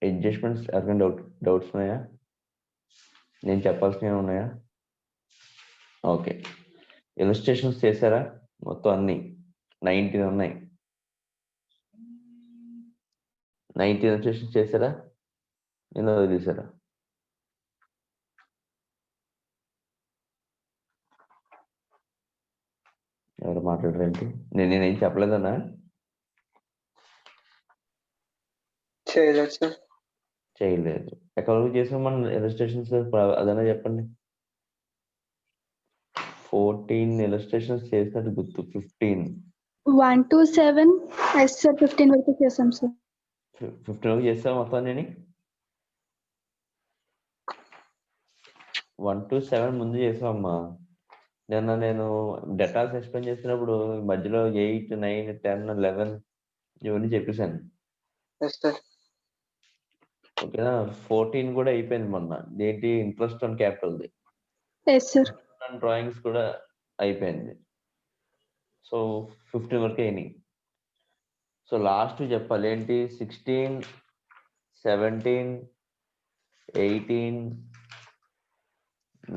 Adjustments ఎవరికైనా doubts ఉన్నాయా? నేను చెప్పాల్సినవి ఉన్నాయా? ఓకే. ఇలస్ట్రేషన్స్ చేశారా? మొత్తం అన్ని 19 ఉన్నాయి. 19 ఇలస్ట్రేషన్స్ చేశారా? నేను వదిలేశారా? ఎవరు మాట్లాడరేంటి? నేనేం చెప్పలేదన్నా? చేయలేదు. ఎక్కడ వరకు చేసాం మనం ఇలస్ట్రేషన్స్? అదన్నా చెప్పండి. 14 ఇలస్ట్రేషన్స్ చేసినట్టు గుర్తు. 15 1 to 7 ఎస్ సార్ 15 వరకు చేసాం సార్. 15 వరకు చేస్తాం మొత్తం. నేను 1 to 7 ముందు చేసామమ్మా. నిన్న నేను డెటాల్స్ ఎక్స్ప్లెయిన్ చేసినప్పుడు మధ్యలో 8, 9, 10, 11 ఇవన్నీ చెప్పేశాను. ఓకేనా? 14 కూడా అయిపోయింది మొన్న. ఏంటి? Interest on క్యాపిటల్ది. డ్రాయింగ్స్ కూడా అయిపోయింది. సో 15 వరకు అయినాయి. సో లాస్ట్ చెప్పాలి ఏంటి? 16, 17, 18,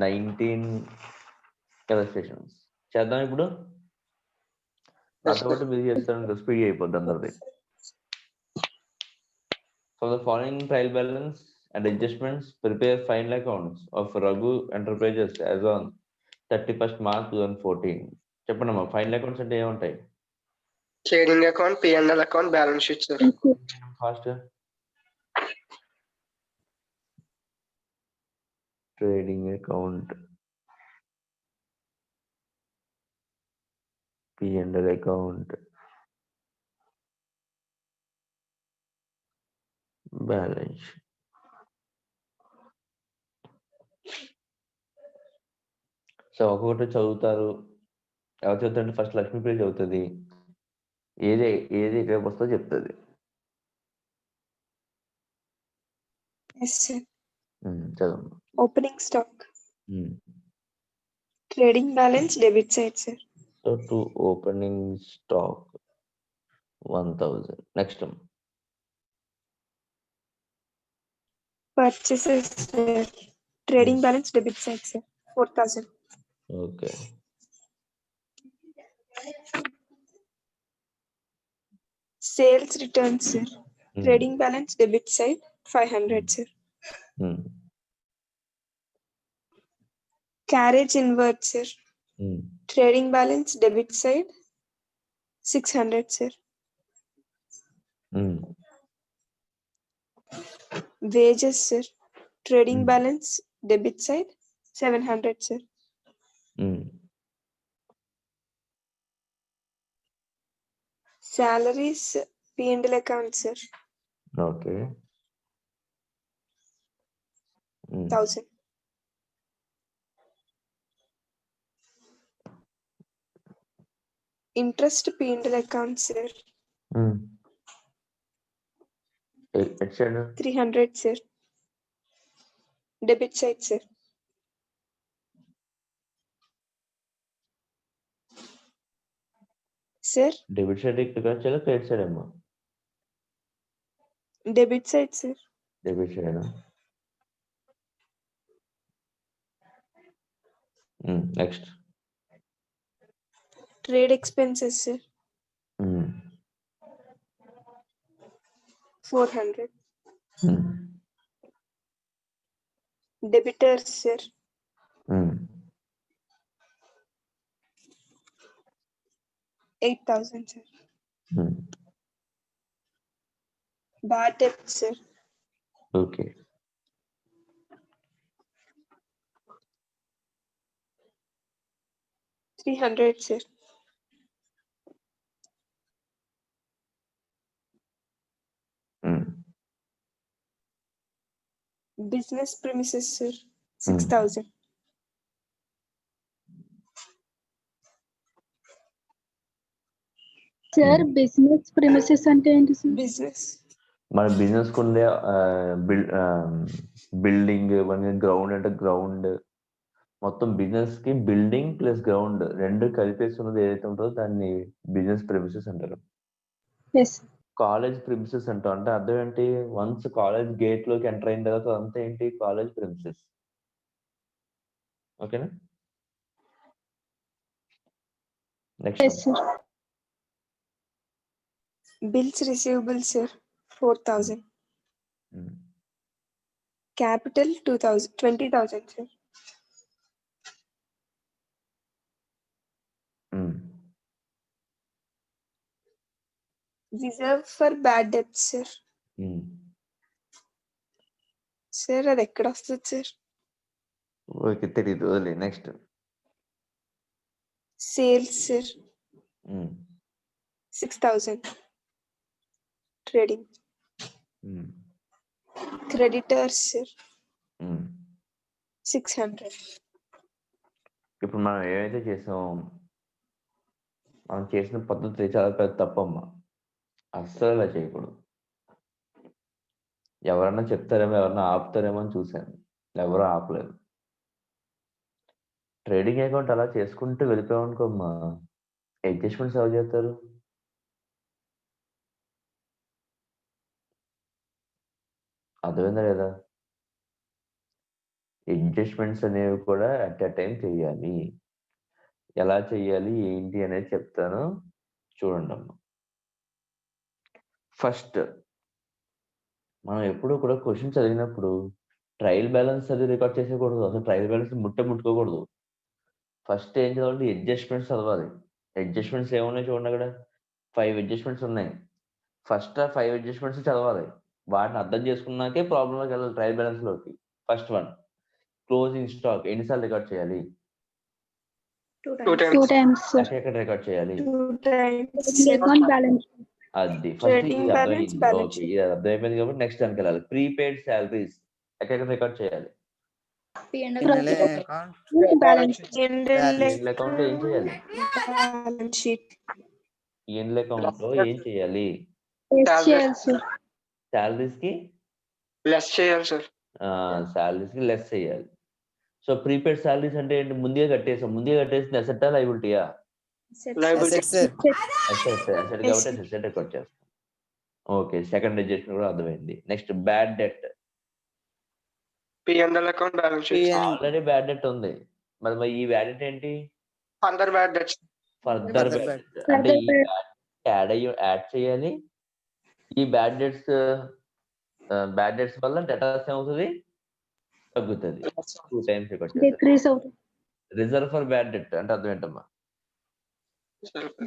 19 ఇలస్ట్రేషన్స్ చేద్దాం. ఇప్పుడు నాతో పాటు మీరు చేస్తాను, స్పీడ్ అయిపోద్ది అందరిది. For the following trial balance and adjustments, prepare final accounts of Raghu Enterprises as on 31st March 2014. చెప్పండి అమ్మా, ఫైనల్ అకౌంట్స్ అంటే ఏముంటాయి? Trading account, P&L account, balance sheet sir. Fast. Trading account, P&L account, balance. So ఒక్కొక్కటి చదువుతారు. ఎవరు చదువుతారంటే first Lakshmipriya చదువుతుంది. ఏది ఎక్కడికి వస్తుందో చెప్తుంది. చదువు. Opening stock, trading balance, debit side sir. So to opening stock 1000. Next purchases sir, trading balance, debit side sir 4000. Okay. Sales returns sir, trading balance, debit side 500 sir. Carriage inward sir, trading balance, debit side 600 sir. Wages sir, trading balance, debit side 700 sir. Salaries, P&L account sir. Okay. 1000. Interest, P&L account sir. 300 sir. Debit side sir. Sir debit side ఇక్కడ వచ్చేలా credit side అమ్మా. Debit side sir. Debit side. Next trade expenses sir 400. Debtors sir 8000 sir. Bad debt sir. Okay. $300 sir. Business premises sir 6000. Sir business premises అంటే ఏంటి sir? Business మన business ఉండే building, ground అంటే ground, మొత్తం business కి building plus ground రెండు కలిపేసి ఉన్నది ఏదైతే ఉంటుందో దాన్ని బిజినెస్ ప్రిమిసెస్ అంటారు. కాలేజ్ ప్రిమిసెస్ అంటాం. అంటే అర్థం ఏంటి? వన్స్ కాలేజ్ గేట్ లోకి ఎంటర్ అయిన తర్వాత అంతా ఏంటి? College premises. ఓకేనా? Next Yes, sir. Bills receivable, sir, 4,000. Capital 2,000, 20,000, sir. Reserve for bad debts, sir. Sir, అది ఎక్కడ వస్తుంది సార్? ఓకే, తెలియదు, వదిలే. Next sales sir, 6,000. Trading. Creditors sir, 600. ఇప్పుడు మనం ఏమైతే చేసాం, మనం చేసిన పద్ధతి చాలా పెద్ద తప్పమ్మా. అస్సలు ఇలా చేయకూడదు. ఎవరన్నా చెప్తారేమో, ఎవరన్నా ఆపుతారేమో అని చూశాను, ఎవరు ఆపలేదు. ట్రేడింగ్ అకౌంట్ అలా చేసుకుంటూ వెళ్ళిపోయామనుకోమ్మా, అడ్జస్ట్మెంట్స్ ఎవరు చేస్తారు? అర్థమైందా లేదా? అడ్జస్ట్మెంట్స్ అనేవి కూడా అట్ ఎ టైం చేయాలి. ఎలా చేయాలి ఏంటి అనేది చెప్తాను, చూడండి అమ్మా. ఫస్ట్ మనం ఎప్పుడు కూడా క్వశ్చన్ చదివినప్పుడు ట్రయల్ బ్యాలెన్స్ అది రికార్డ్ చేసేయకూడదు. అసలు ట్రయల్ బ్యాలెన్స్ ముట్టుకోకూడదు. ఫస్ట్ ఏం చదవాలి? అడ్జస్ట్మెంట్స్ చదవాలి. అడ్జస్ట్మెంట్స్ ఏమున్నాయి చూడండి, అక్కడ 5 అడ్జస్ట్మెంట్స్ ఉన్నాయి. ఫస్ట్ 5 అడ్జస్ట్మెంట్స్ చదవాలి. వాటిని అర్థం చేసుకున్నాకే ప్రాబ్లంలోకి వెళ్ళాలి, ట్రయల్ బ్యాలెన్స్ లోకి. ఫస్ట్ వన్, క్లోజింగ్ స్టాక్ ఎన్నిసార్లు రికార్డ్ చేయాలి? 2 2 times. times, sir. ఎక్కడ రికార్డ్ చేయాలి? 2 times. Trading account balance. అది ఫస్ట్. Trading ఇది balance, అర్థమైంది. balance okay, sheet. ఇది అర్థమైపోయింది కాబట్టి నెక్స్ట్ దానికి వెళ్ళాలి. ప్రీపెయిడ్ శాలరీస్ ఎక్కడ రికార్డ్ చేయాలి? P&L account. Balance. General P&L account లో ఏం చేయాలి? balance sheet. P&L account లో ఏం చేయాలి? Yes, yes, sir. శాలరీస్ కి లెస్ చేయాలి సార్. శాలరీస్ కి లెస్ చేయాలి. సో ప్రీపెయిడ్ శాలరీస్ అంటే ఏంటి? ముందుగా కట్టేసాం. ముందుగా కట్టేసిన అసెట్టా లయబిలిటీయా? Liability. Assets, sir. అసెట్ కాబట్టి అసెట్ రికార్డ్ చేస్తాం. ఓకే, సెకండ్ అడ్జస్ట్మెంట్ కూడా అర్థమైంది. Next bad debt. P&L account balance sheet. Already bad debt ఉంది. మరి ఈ బ్యాడ్ డెట్ ఏంటి? Further bad debts. Further Further bad debt. అంటే ఈ యాడ్ చేయాలి. ఈ బ్యాడ్ డెట్స్ వల్ల డెటాస్ ఏమవుతుంది? తగ్గుతుంది. 2 times రికార్డ్ చేస్తారు. Decrease out. Reserve for bad debt అంటే అర్థం ఏంటమ్మా?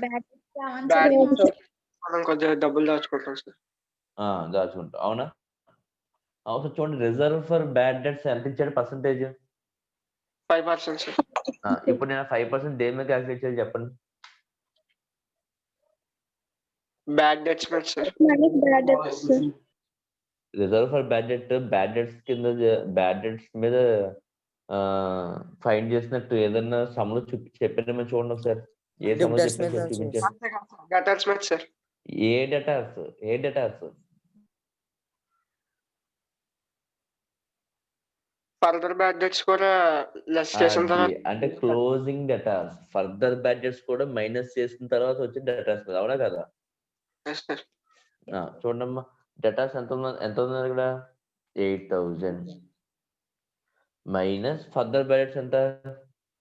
Bad. Bad debts మనం కొద్దిగా డబ్బులు దాచుకుంటాం సార్. దాచుకుంటాం, అవునా? అవసరం చూడండి, రిజర్వ్ ఫర్ బ్యాడ్ డెట్స్ ఎంత ఇచ్చాడు పర్సంటేజ్? 5% సార్. ఇప్పుడు నేను 5% దేని మీద క్యాల్కులేట్ చేయాలి చెప్పండి? బ్యాడ్ డెట్స్ మీద sir. Minus bad debts, sir. Reserve for bad debts కింద బ్యాడ్ డెట్స్ మీద ఫైండ్ చేసినట్టు ఏదన్నా సమ్లో చెప్పారేమో చూడండి ఒకసారి. ఏ సమ్లో Debtors మీద చెప్పారు చూపించారు? డెటర్స్ మీద సార్. ఏ డెటార్స్? ఫర్దర్ బ్యాడ్ డెట్స్ కూడా లెస్ చేసిన తర్వాత అంటే closing debtors. Further bad debts కూడా మైనస్ చేసిన తర్వాత వచ్చే డెటార్స్ మీద, అవునా కదా? Yes, sir. చూడమ్మా, డెటార్స్ ఎంత ఉంది ఇక్కడ? 8,000 మైనస్ ఫర్దర్ బ్యాడ్ డెట్స్ ఎంత?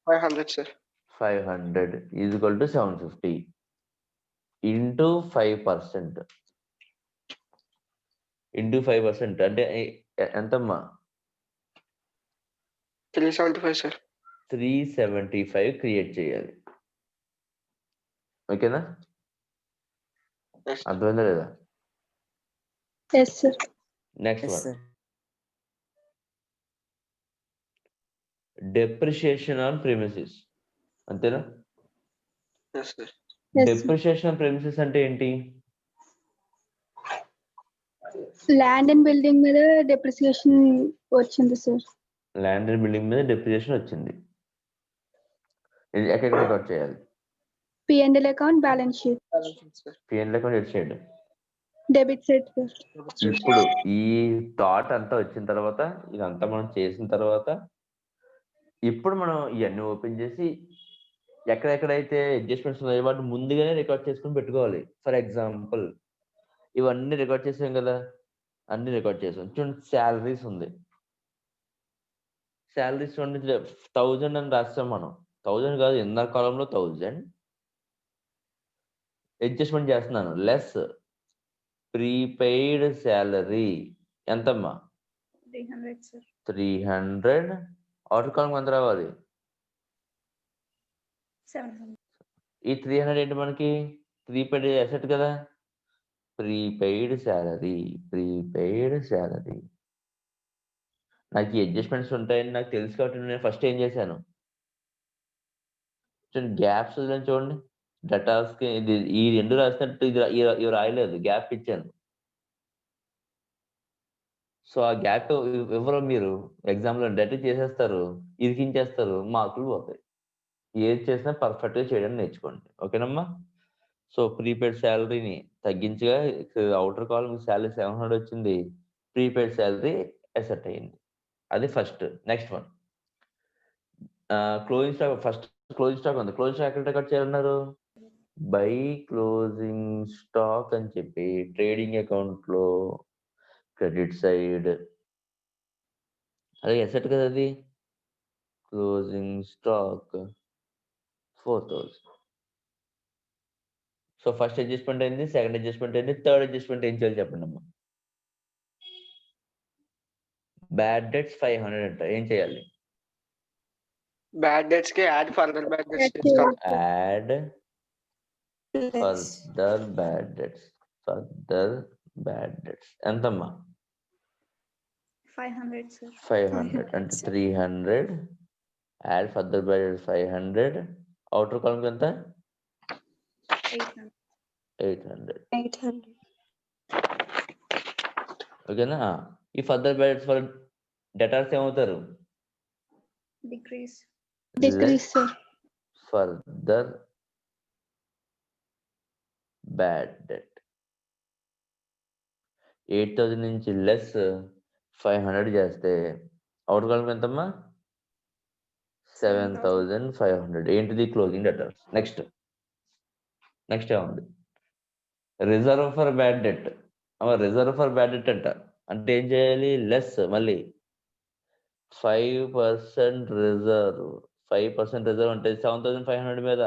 500 sir. 500 equal to 750 into 5%. Into 5% అంటే ఎంతమ్మా? 375 సార్. 375 క్రియేట్ చేయాలి. ఓకేనా? Yes, sir. అర్థమైందా లేదా? Yes, sir. Next Yes, one, sir. Depreciation on premises. అంతేనా? Yes, sir. Yes, sir. Depreciation on premises అంటే ఏంటి? Land and building మీద depreciation వచ్చింది, sir. ల్యాండ్ అండ్ బిల్డింగ్ మీద డెప్రిషియేషన్ వచ్చింది. ఇది ఎక్కడ రికార్డ్ చేయాలి? P&L account balance sheet. Balance sheet, sir. P&L account add చేయండి. Debit side, sir. ఇప్పుడు ఈ థాట్ అంతా వచ్చిన తర్వాత, ఇదంతా మనం చేసిన తర్వాత, ఇప్పుడు మనం ఇవన్నీ ఓపెన్ చేసి ఎక్కడెక్కడైతే అడ్జస్ట్మెంట్స్ ఉన్నాయో వాటిని ముందుగానే రికార్డ్ చేసుకుని పెట్టుకోవాలి. ఫర్ ఎగ్జాంపుల్ ఇవన్నీ రికార్డ్ చేసాం కదా, అన్ని రికార్డ్ చేసాం. చూడండి శాలరీస్ ఉంది. శాలరీస్ చూడండి 1000 అని రాస్తాం మనం. 1000 కాదు, ఇందాక కాలంలో 1000 అడ్జస్ట్మెంట్ చేస్తున్నాను. లెస్ ప్రీపెయిడ్ శాలరీ ఎంతమ్మా? 300 సార్. 300. అవుటర్ కాలం ఎంత రావాలి? 700. ఈ 300 ఏంటి మనకి? ప్రీపెయిడ్ అసెట్ కదా, ప్రీపెయిడ్ శాలరీ. నాకు ఈ అడ్జస్ట్మెంట్స్ ఉంటాయని నాకు తెలుసు కాబట్టి నేను ఫస్ట్ ఏం చేశాను, చూడండి గ్యాప్స్ చూడండి. డేటాస్కి ఇది ఈ 2 రాసినట్టు ఇవి రాయలేదు, గ్యాప్ ఇచ్చాను. సో ఆ గ్యాప్ ఎవరో మీరు ఎగ్జామ్లో డేటా చేసేస్తారు, ఇరికించేస్తారు, మార్కులు పోతాయి. ఏది చేసినా పర్ఫెక్ట్గా చేయడం నేర్చుకోండి, ఓకేనమ్మా? సో ప్రీపెయిడ్ శాలరీని తగ్గించగా అవుటర్ కాలం శాలరీ 700 వచ్చింది, ప్రీపెయిడ్ శాలరీ అసెట్ అయ్యింది. అది first. Next one closing stock. First closing stock ఉంది. క్లోజింగ్ స్టాక్ ఎక్కడ రికార్డ్ చేయాలన్నారు? బై క్లోజింగ్ స్టాక్ అని చెప్పి ట్రేడింగ్ అకౌంట్ లో క్రెడిట్ సైడ్, అదే అసెట్ కదా అది. Closing stock 4000. So first adjustment అయింది, సెకండ్ అడ్జస్ట్మెంట్ అయింది, థర్డ్ అడ్జస్ట్మెంట్ ఏం చేయాలి చెప్పండి అమ్మా? బ్యాడ్ డెట్స్ 500 అంట. ఏం చేయాలి? బ్యాడ్ డెట్స్ కి add further bad debts Add చేసుకోవాలి. Add less further bad debts ఎంతమ్మా? 500 సార్. 500 అంటే 300. Add further bad debts 500. Outer column ఎంత? 800. 800. 800 ఓకేనా? ఈ ఫర్దర్ బ్యాడ్ డెట్స్ వల్ల డెటార్స్ ఏమవుతారు? Decrease. Less further bad debt. 8000 నుంచి లెస్ 500 చేస్తే అవుట్ కాలం ఎంతమ్మా? 7500. ఏంటిది? Closing debtors. నెక్స్ట్ ఏముంది? Reserve for bad debt. Reserve for bad debt అంట. అంటే ఏం చేయాలి? లెస్ మళ్ళీ 5% రిజర్వ్. 5% రిజర్వ్ అంటే 7500 మీద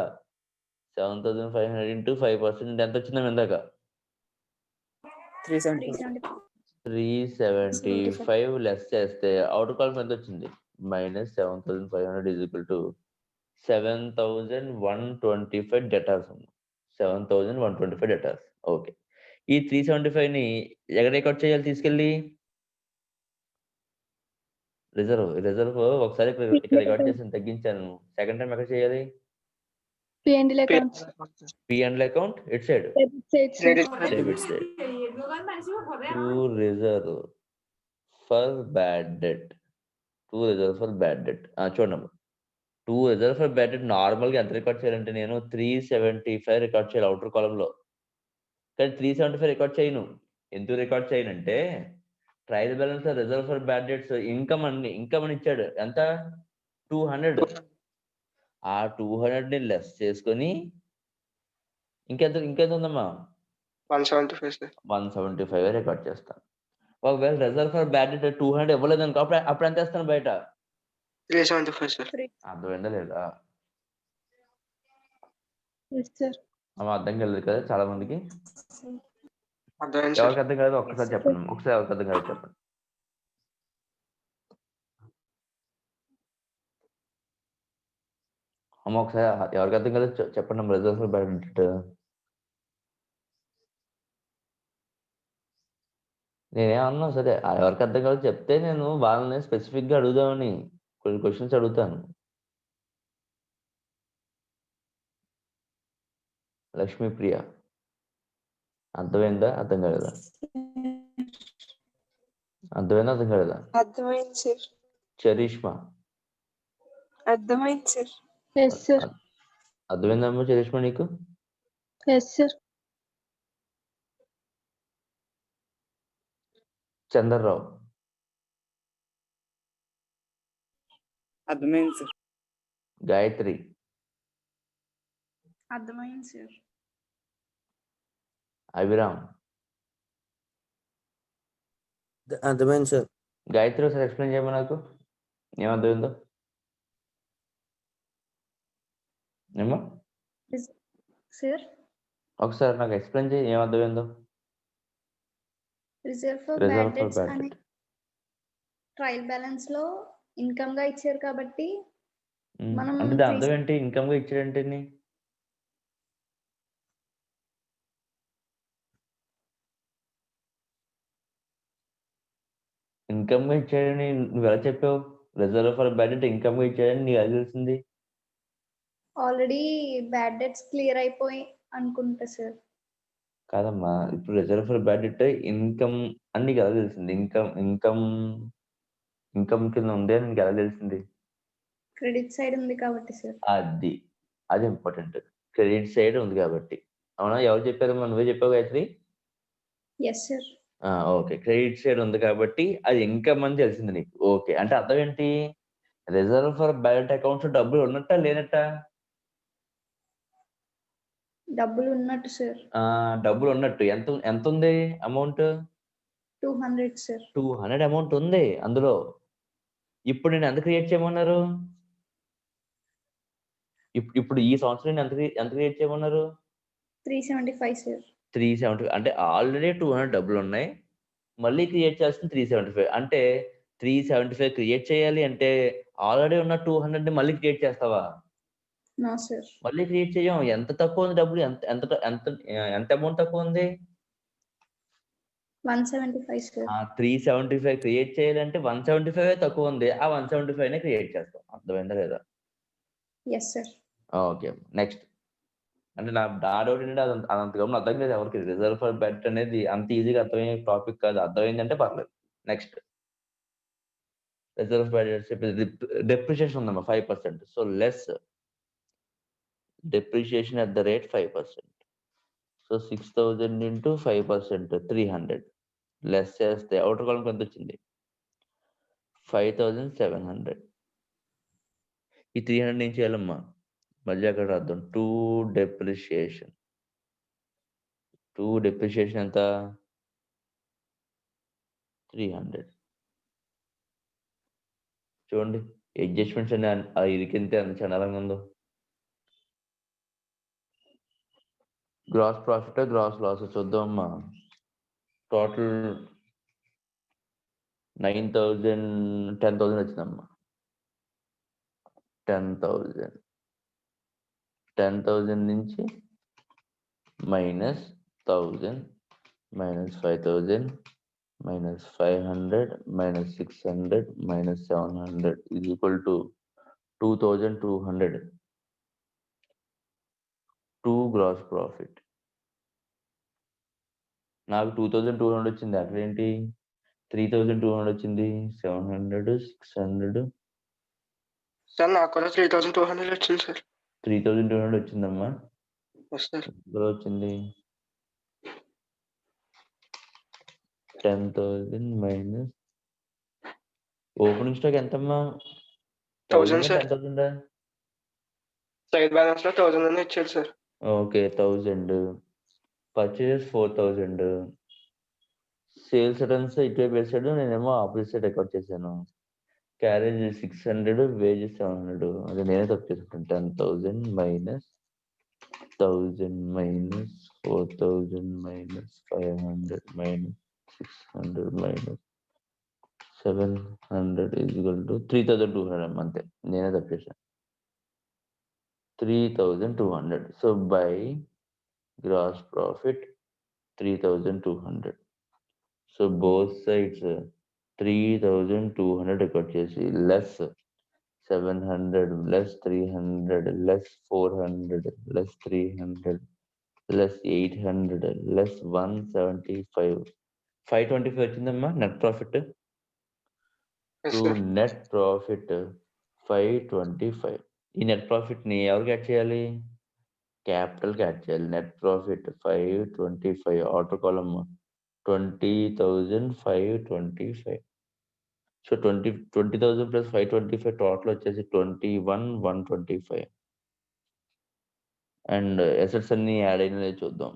7500 ఇంటూ 5% ఎంత వచ్చిందా ఇందాక? 375. 375 లెస్ చేస్తే అవుటర్ కాలం ఎంత వచ్చింది? -7500 ఈజ్ ఈక్వల్ టు 7125 డెటార్స్ ఉంది. 7125 డెటార్స్. ఓకే. ఈ 375ని ఎక్కడ రికార్డ్ చేయాలి తీసుకెళ్ళి? రిజర్వ్ ఒకసారి ఇక్కడ రికార్డ్ చేసి తగ్గించాను. సెకండ్ టైం ఎక్కడ చేయాలి? P&L accounts. P&L అకౌంట్ ఇట్ side, Debit side, sir. Debit side. To reserve for bad debt. చూడండి, to reserve for bad debt నార్మల్గా ఎంత రికార్డ్ చేయాలంటే నేను 375 రికార్డ్ చేయాలి అవుటర్ కాలంలో. కానీ 375 రికార్డ్ చేయను. ఎందుకు రికార్డ్ చేయనంటే trial balance reserve for bad debts income అని ఇచ్చాడు. ఎంత? 200. ఆ 200ని లెస్ చేసుకొని ఇంకెంత ఉందమ్మా? 175 రికార్డ్ చేస్తాను. ఒకవేళ రిజర్వ్ ఫర్ బ్యాడ్ డెట్ 200 ఇవ్వలేదు అనుకో, అప్పుడు ఎంత వేస్తాను బయట? 375 సార్. అర్థమైందా లేదా? Yes, sir. అర్థం కాలేదు కదా చాలా మందికి. అర్థమైంది సార్. ఎవరికి అర్థం కాలేదు ఒక్కసారి చెప్పండి. ఎవరికి అర్థం కాలేదు చెప్పండి. ఒకసారి ఎవరికి అర్థం కాలేదు చెప్పండి. రిజర్వ్ ఫర్ బ్యాడ్ డెట్ నేనేమన్నా సరే, ఎవరికి అర్థం కాలేదు చెప్తే నేను వాళ్ళని స్పెసిఫిక్గా అడుగుదామని కొన్ని క్వశ్చన్స్ అడుగుతాను. లక్ష్మీప్రియ అర్థమైందా? అర్థం కాలేదా? అర్థం కాలేదా? అర్థమైంది సార్. చరిష్మా అర్థమైంది సార్. Yes, sir. అర్థమైందమ్మా చరిష్మా నీకు? Yes, sir. చంద్రరావు అర్థమైంది సార్. గాయత్రి అర్థమైంది సార్. అభిరామ్ అర్థమైంది సార్. గాయత్రి ఒకసారి ఎక్స్ప్లెయిన్ చేయమా నాకు, ఏమర్థమైందో ఏమో సార్ ఒకసారి నాకు ఎక్స్ప్లెయిన్ చేయి, ఏమర్థమైందో. Reserve for reserve bad for debts bad అనే డెట్. ట్రయల్ బ్యాలెన్స్ లో ఇన్కమ్ గా ఇచ్చారు కాబట్టి మనం అంటే దాని అర్థం ఏంటి, ఇన్కమ్ గా ఇచ్చాడంటే? ఇన్కమ్ గా ఇచ్చాడని నువ్వు ఎలా చెప్పావు? Reserve for bad debt income గా ఇచ్చాడని నీకు ఎలా తెలిసింది? ఆల్రెడీ బ్యాడ్ డెట్స్ క్లియర్ అయిపోయి అనుకుంటా సార్. కాదమ్మా, ఇప్పుడు reserve for bad debt income అని నీకు ఎలా తెలిసింది? ఇన్కమ్ కింద ఉంది అని నీకు ఎలా తెలిసింది? క్రెడిట్ సైడ్ ఉంది కాబట్టి సార్. అది ఇంపార్టెంట్. క్రెడిట్ సైడ్ ఉంది కాబట్టి. అవునా? ఎవరు చెప్పారమ్మా? నువ్వే చెప్పావు Gayatri? Yes sir. Okay. Credit side ఉంది కాబట్టి అది ఇన్కమ్ అని తెలిసింది నీకు. ఓకే. అంటే అర్థం ఏంటి? Reserve for bad debt accounts డబ్బులు ఉన్నట్టా లేనట్టా? డబ్బులు ఉన్నట్టు సార్. డబ్బులు ఉన్నట్టు. ఎంత ఉంది అమౌంట్? 200 సార్. 200 అమౌంట్ ఉంది అందులో. ఇప్పుడు నేను ఎంత క్రియేట్ చేయమన్నారు? ఇప్పుడు ఈ సంవత్సరం నేను ఎంత క్రియేట్ చేయమన్నారు? 375 సార్. 375 అంటే ఆల్రెడీ 200 డబ్బులున్నాయి. మళ్ళీ క్రియేట్ చేయాల్సింది 375. అంటే 375 క్రియేట్ చేయాలి అంటే ఆల్రెడీ ఉన్న 200ని మళ్ళీ క్రియేట్ చేస్తావా? No sir. మళ్ళీ క్రియేట్ చెయ్యం. ఎంత తక్కువ ఉంది డబ్బులు? ఎంత అమౌంట్ తక్కువ ఉంది? 175 సార్. 375 క్రియేట్ చేయాలంటే 175 తక్కువ ఉంది. ఆ 175నే క్రియేట్ చేస్తాం. అర్థమైందా లేదా? Yes sir. ఓకే. నెక్స్ట్. అంటే నా డౌట్ ఏంటంటే అదంత గమ్మున అర్థం కాదు ఎవరికి. రిజర్వ్ ఫర్ బెట్ అనేది అంత ఈజీగా అర్థమయ్యే టాపిక్ కాదు. అర్థమైందంటే పర్లేదు. Next. Reserve for bad depreciation ఉందమ్మా 5%. So less depreciation at the rate 5%. So 6000 into 5% 300. Less చేస్తే ఔటర్ కాలమ్‌కి ఎంత వచ్చింది? 5700. ఈ 300 ఏం చేయాలమ్మా? మళ్ళీ అక్కడ రాద్దాం. 2 డెప్రిషియేషన్ ఎంత? 300. చూడండి అడ్జస్ట్‌మెంట్స్ అన్ని ఇరికింతే ఎంత చండాలంగా ఉందో. గ్రాస్ ప్రాఫిటా? గ్రాస్ లాసా? చూద్దామమ్మా. టోటల్ 9000 10,000 వచ్చిందమ్మా. 10,000 నుంచి -1000 -5000 -500 -600 -700 is equal to 2200. 2 gross profit. నాకు 2200 వచ్చింది. అక్కడేంటి 3200 వచ్చింది? 700 600 సార్ నాకు కూడా 3200 వచ్చింది సార్. 3200 వచ్చిందమ్మా. Yes sir. ఎందులో వచ్చింది? 10,000 మైనస్ ఓపెనింగ్ స్టాక్ ఎంతమ్మా? 1000 సార్. 10,000 ట్రయల్ బ్యాలెన్స్ లో 1000 అని ఇచ్చారు sir. Okay. 1000 purchases 4000 sales returns ఇటువైపు వేసాడు, నేనేమో ఆపోజిట్ సైడ్ రికార్డ్ చేశాను. Carriage 600 wages 700. అది నేనే తప్పు చేసుకుంటాను. 10,000 minus 1000 minus 4000 minus 500 minus 600 minus 700 is equal to 3200 అంతే. నేనే తప్పు చేశాను. 3200. So by gross profit 3200. So both sides 3200 record చేసి less 700 less 300 less 400 less 300 less 800 less 175 525 వచ్చిందమ్మా net profit. Yes too sir. Net profit 525. ఈ నెట్ ప్రాఫిట్ ని ఎవరికి add చేయాలి? క్యాపిటల్ కి యాడ్ చేయాలి. Net profit 525 order column 20,525. So 20,000 plus 525 total వచ్చేసి 21,125. And assets అన్ని యాడ్ అయినవి చూద్దాం.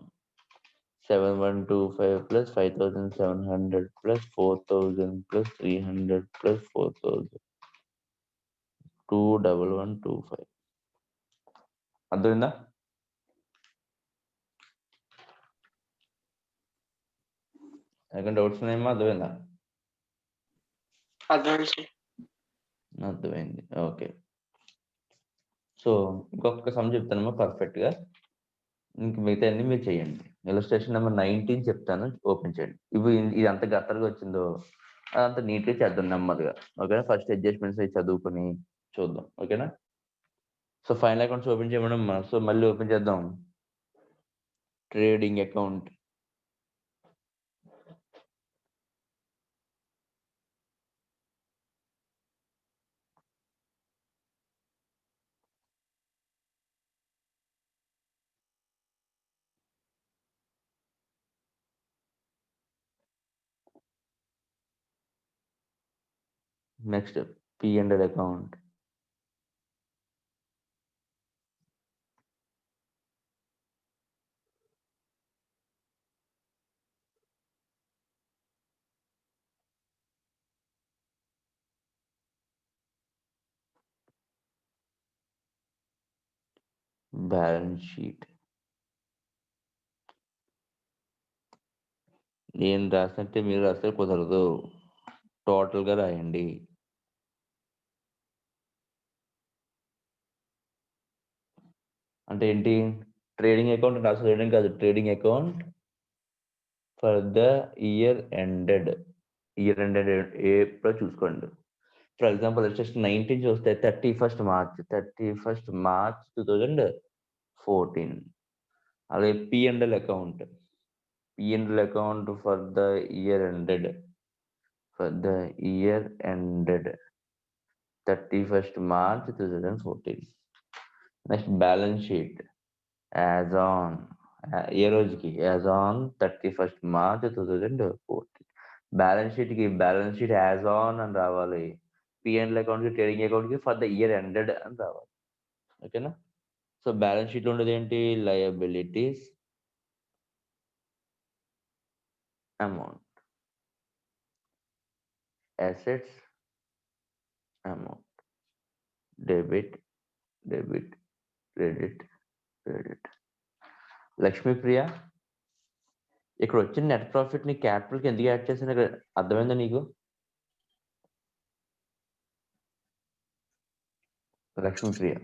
7125 plus 5700 plus 4000 plus 300 plus 4000 21125. అర్థమైందా? ఏమైనా డౌట్స్ ఉన్నాయమ్మా? అర్థమైందా? అర్థమైంది సార్. అర్థమైంది. ఓకే. సో ఇంకొక సమ్ చెప్తానమ్మా పర్ఫెక్ట్ గా. ఇంక మిగతా అన్ని మీరు చేయండి. ఇలస్ట్రేషన్ నెంబర్ 19 చెప్తాను, ఓపెన్ చేయండి. ఇది అంత గత్తరగా వచ్చిందో అదంతా నీట్ గా చేద్దాం నెమ్మదిగా. ఓకేనా? ఫస్ట్ అడ్జస్ట్మెంట్స్ అవి చదువుకొని చూద్దాం. ఓకేనా? సో ఫైనల్ అకౌంట్స్ ఓపెన్ చేయమనమ్మా. సో మళ్ళీ ఓపెన్ చేద్దాం. Trading account. Next P&L account. Balance sheet. నేను రాసినట్టే మీరు రాస్తే కుదరదు. టోటల్ గా రాయండి. అంటే ఏంటి? ట్రేడింగ్ అకౌంట్ రాసేయడం కాదు. Trading account for the year ended. Year ended April చూసుకోండి. ఫర్ ఎగ్జాంపుల్ జస్ట్ 19 చూస్తే 31st March 2014. అలాగే P&L account. P&L account for the year ended 31st March 2014. Next balance sheet as on ఏ రోజుకి? As on 31st March 2014. Balance sheet as on అని రావాలి. P&L account కి, trading account కి for the year ended అని రావాలి. ఓకేనా? So balance sheet లో ఉండేది ఏంటి? Liabilities amount, assets amount, debit credit. Lakshmipriya, ఇక్కడ వచ్చిన నెట్ ప్రాఫిట్ ని క్యాపిటల్ కి ఎందుకు యాడ్ చేసిన అర్థమైందా నీకు? లక్ష్మీప్రియ,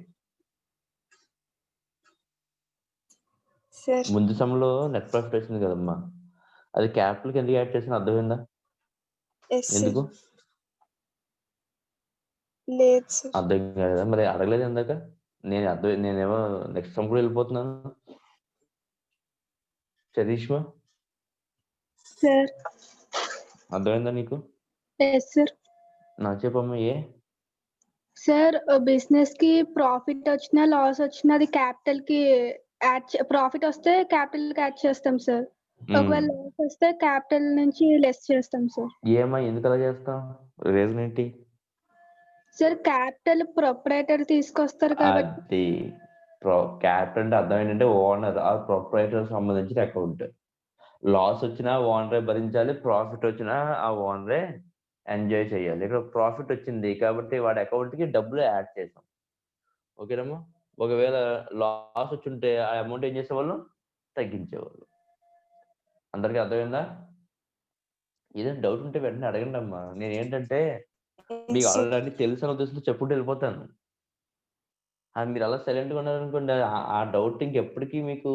సార్ ముందు సమయంలో నెట్ ప్రాఫిట్ వచ్చింది కదమ్మా, అది క్యాపిటల్ కి ఎందుకు యాడ్ చేసిన అర్థమైందా? Yes sir. ఎందుకు లేదు సార్. అర్థం కాలేదా? మరి అడగలేదు ఇందాక. నేనేమో నెక్స్ట్ సమ్ కూడా వెళ్ళిపోతున్నాను. చరీష్మా, సార్. అర్థమైందా నీకు? Yes sir. నాకు చెప్పమ్మా. సార్ బిజినెస్ కి ప్రాఫిట్ వచ్చినా లాస్ వచ్చినా అది క్యాపిటల్ కి ప్రాఫిట్ వస్తే క్యాపిటల్ కి యాడ్ చేస్తాం సార్. ఒకవేళ లాస్ వస్తే క్యాపిటల్ నుంచి లెస్ చేస్తాం సార్. ఏమా ఎందుకు అలా చేస్తాం? రీజన్ ఏంటి? సార్ క్యాపిటల్ ప్రొపరేటర్ తీసుకొస్తారు కాబట్టి. అది క్యాపిటల్ అంటే అర్థం ఏంటంటే ఓనర్ ఆ ప్రొపరేటర్ సంబంధించిన అకౌంట్. లాస్ వచ్చినా ఓనరే భరించాలి, ప్రాఫిట్ వచ్చినా ఆ ఓనరే ఎంజాయ్ చేయాలి. ఇక్కడ ప్రాఫిట్ వచ్చింది కాబట్టి వాడి అకౌంట్ కి డబ్బులు యాడ్ చేసాం. ఓకేనమ్మా? ఒకవేళ లాస్ వచ్చుంటే ఆ అమౌంట్ ఏం చేసేవాళ్ళు? తగ్గించేవాళ్ళు. అందరికీ అర్థమైందా? ఏదైనా డౌట్ ఉంటే వెంటనే అడగండి అమ్మా. నేను ఏంటంటే మీకు ఆల్రెడీ తెలుసు అనే ఉద్దేశంతో చెప్పుకుంటూ వెళ్ళిపోతాను. మీరు అలా సైలెంట్ గా ఉన్నారనుకోండి, ఆ డౌట్ ఇంకెప్పటికీ మీకు